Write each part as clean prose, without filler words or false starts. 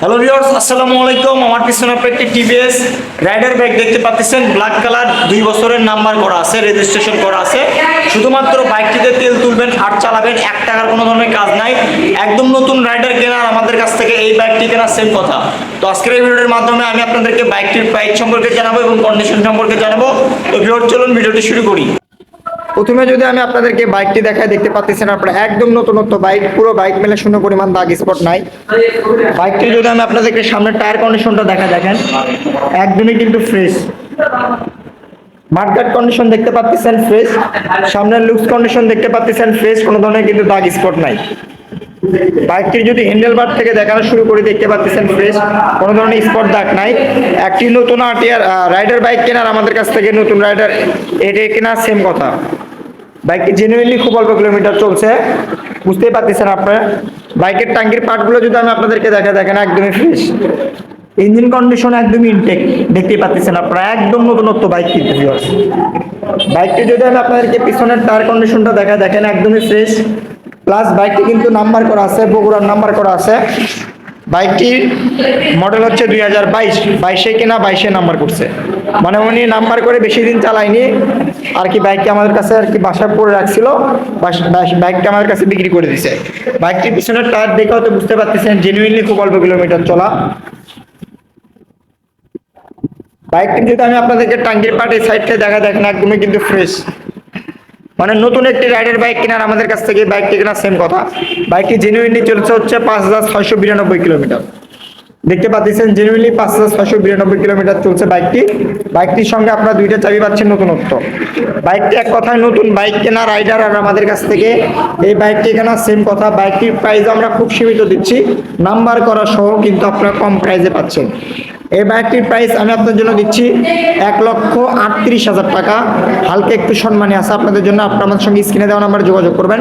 Hello viewers, আসসালামু আলাইকুম। আমার পিছনে আপনি একটি টিভিএস রাইডার বাইক দেখতে পাচ্ছেন। ব্ল্যাক কালার, 2 বছরের নাম্বার করা আছে, রেজিস্ট্রেশন করা আছে। শুধুমাত্র বাইকটিতে তেল তুলবেন আর চালাবেন, 1 টাকার কোনো ধরনের কাজ নাই। একদম নতুন রাইডার কেনার আমাদের কাছ থেকে এই বাইকটি কেনার সেম কথা। তো আজকের এই ভিডিওর মাধ্যমে আমি আপনাদেরকে বাইকটির প্রাইস সম্পর্কে জানাবো এবং কন্ডিশন সম্পর্কে জানাবো। তো ভিউয়ার্স, চলুন ভিডিওটি শুরু করি। প্রথমে যদি আমি আপনাদেরকে বাইকটি দেখাই, দেখতে পাচ্ছেন আপনারা একদম নতুনত্ব বাইক, পুরো বাইক মেলে শূন্য পরিমাণ দাগ স্পট নাই। বাইকটি যদি আমি আপনাদেরকে সামনের টায়ার কন্ডিশনটা দেখেন, একদমই কিন্তু ফ্রেশ। মার্কেট কন্ডিশন দেখতে পাচ্ছেন ফ্রেশ, সামনের লুকস কন্ডিশন দেখতে পাচ্ছেন ফ্রেশ, কোনো ধরনের কিন্তু দাগ স্পট নাই। বাইকটির যদি হ্যান্ডেল বার থেকে দেখানো শুরু করে, দেখতে পাচ্ছেন ফ্রেশ, কোনো ধরনের স্পট দাগ নাই। একটি নতুন আরটিআর রাইডার বাইক কেনার আমাদের কাছ থেকে, নতুন রাইডার এটা কেনার সেম কথা। বাইকটি জেনুইনলি খুব অল্প কিলোমিটার চলছে, বুঝতেই পারতেছেন আপনারা। বাইকের ট্যাঙ্কির পার্টগুলো যদি আমি আপনাদেরকে দেখেন একদমই ফ্রেশ। ইঞ্জিন কন্ডিশন একদমই ইনটেক, দেখতেই পাচ্ছেন আপনারা, একদম নতুনত্ব বাইক কিনতে। বাইকটি যদি আমি আপনাদেরকে পিছনের টায়ার কন্ডিশনটা দেখেন একদমই ফ্রেশ। প্লাস বাইকটি কিন্তু নাম্বার করা আছে, বগুড়ার নাম্বার করা আছে। বাইকটির মডেল হচ্ছে 2022 কেনা, 22 নাম্বার করছে। মানে উনি নাম্বার করে বেশি দিন চালায়নি আর কি, বাইকটি আমাদের কাছে আর কি বাসা পড়ে রাখছিল, বাইকটা আমাদের কাছে বিক্রি করে দিছে। বাইকটির পিছনের টায়ার দেখে হয়তো বুঝতে পারতেছেন জেনুইনলি খুব অল্প কিলোমিটার চলা। বাইকটি যদি আমি আপনাদেরকে টাঙ্গির পার্টের সাইডটা দেখেন একদমই কিন্তু ফ্রেশ। মানে নতুন একটি রাইডার বাইক কেনার আমাদের কাছ থেকে বাইকটি কেনার সেম কথা। বাইকটি জেনুইনলি চলছে হচ্ছে 5692 কিলোমিটার। দেখতে পাচ্ছেন জেনুইনলি 5692 কিলোমিটার চলছে বাইকটি। বাইকটির সঙ্গে আপনারা 2টা চাবি পাচ্ছেন নতুনত্ব। বাইকটি এক কথায় নতুন বাইক কেনা রাইডার আর আমাদের কাছ থেকে এই বাইকটি কেনার সেম কথা। বাইকটির প্রাইস আমরা খুব সীমিত দিচ্ছি, নাম্বার করা সহ কিন্তু আপনারা কম প্রাইসে পাচ্ছেন। এই বাইকটির প্রাইস আমি আপনাদের জন্য দিচ্ছি 1,38,000 টাকা। হালকা একটু সম্মানী আছে আপনাদের জন্য, আপনারা আমাদের সঙ্গে স্ক্রিনে দেওয়া নাম্বারে যোগাযোগ করবেন।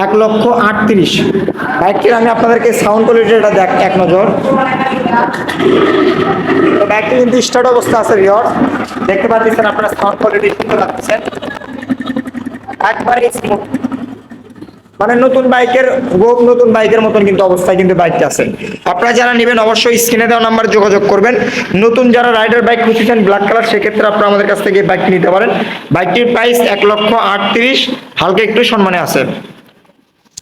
1,38,000। বাইকটির আমি আপনাদেরকে সাউন্ড কোয়ালিটিটা এক নজর। বাইকটি কিন্তু স্টার্ট অবস্থা আছে ভিউয়ার্স, দেখতে পাচ্ছেন আপনারা, সাউন্ড কোয়ালিটি শুনতে পাচ্ছেন একবারে স্মুথ। মানে নতুন বাইকের মতন কিন্তু অবস্থায় কিন্তু বাইকটা আছে। আপনারা যারা নেবেন অবশ্যই স্ক্রিনে দেওয়া নাম্বার যোগাযোগ করবেন। নতুন যারা রাইডার বাইক খুঁজছেন ব্ল্যাক কালার, সেক্ষেত্রে আপনারা আমাদের কাছ থেকে এই বাইকটি নিতে পারেন। বাইকটির প্রাইস 1,38,000, হালকা একটু সম্মানে আছে।